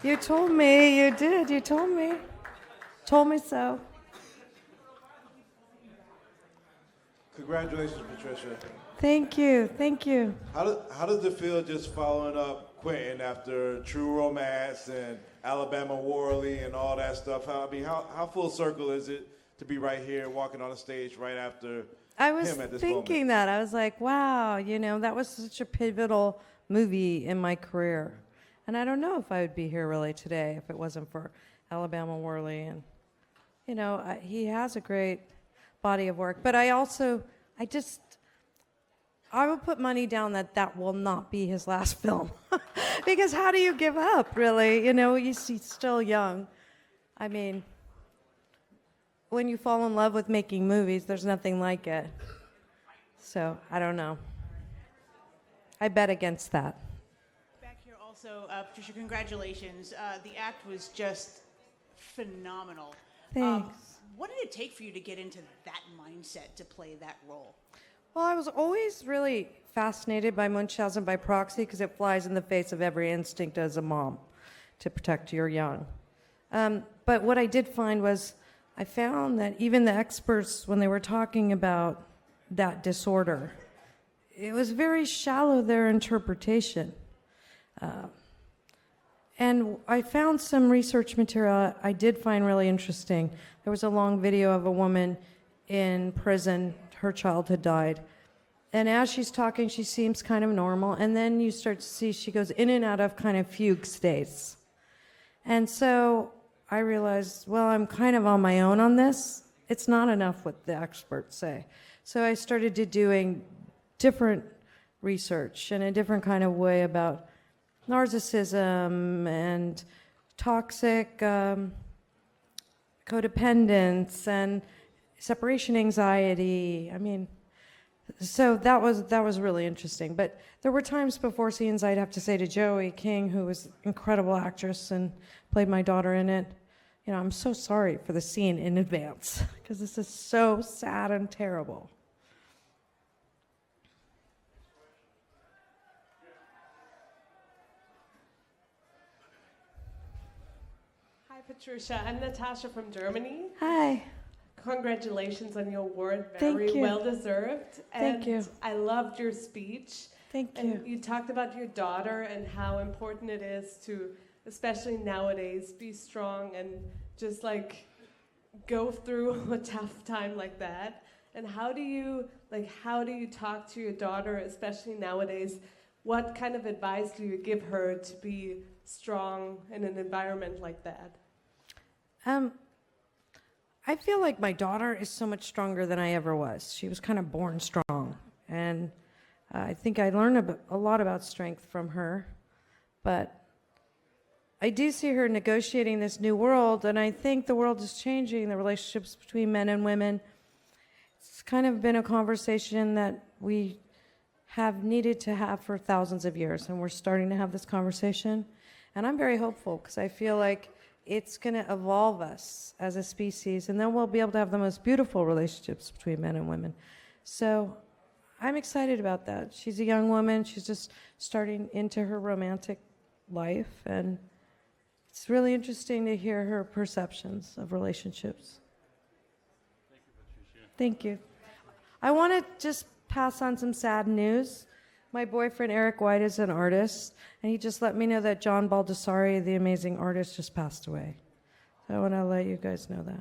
You told me. You did. You told me. Told me so. Congratulations, Patricia. Thank you. Thank you. How does it feel just following up Quentin after True Romance and Alabama Warley and all that stuff? How full circle is it to be right here walking on the stage right after I was him at this thinking moment? that. I was like, wow, that was such a pivotal movie in my career. And I don't know if I would be here really today if it wasn't for Alabama Worley. And, he has a great body of work. But I would put money down that will not be his last film. Because how do you give up, really? He's still young. I mean, when you fall in love with making movies, there's nothing like it. So, I don't know. I bet against that. Back here also, Patricia, congratulations. The act was just phenomenal. Thanks. What did it take for you to get into that mindset to play that role? Well, I was always really fascinated by Munchausen by proxy because it flies in the face of every instinct as a mom to protect your young. But what I did find was I found that even the experts, when they were talking about that disorder, it was very shallow, their interpretation. And I found some research material I did find really interesting. There was a long video of a woman in prison. Her child had died. And as she's talking, she seems kind of normal. And then you start to see she goes in and out of kind of fugue states. And so I realized, well, I'm kind of on my own on this. It's not enough what the experts say. So I started doing different research in a different kind of way about narcissism and toxic codependence and separation anxiety. I mean, so that was really interesting. But there were times before scenes I'd have to say to Joey King, who was an incredible actress and played my daughter in it, I'm so sorry for the scene in advance because this is so sad and terrible. Hi, Patricia. I'm Natasha from Germany. Hi. Congratulations on your award. Thank Very you. well deserved. Thank you. I loved your speech. Thank you. And you talked about your daughter and how important it is to, especially nowadays, be strong and just go through a tough time like that. And how do you talk to your daughter, especially nowadays? What kind of advice do you give her to be strong in an environment like that? I feel like my daughter is so much stronger than I ever was. She was kind of born strong. And I think I learned a lot about strength from her. But I do see her negotiating this new world, and I think the world is changing, the relationships between men and women. It's kind of been a conversation that we have needed to have for thousands of years, and we're starting to have this conversation. And I'm very hopeful because I feel like it's going to evolve us as a species, and then we'll be able to have the most beautiful relationships between men and women. So I'm excited about that. She's a young woman. She's just starting into her romantic life, and it's really interesting to hear her perceptions of relationships. Thank you, Patricia. Thank you. I want to just pass on some sad news. My boyfriend, Eric White, is an artist, and he just let me know that John Baldessari, the amazing artist, just passed away. So I want to let you guys know that.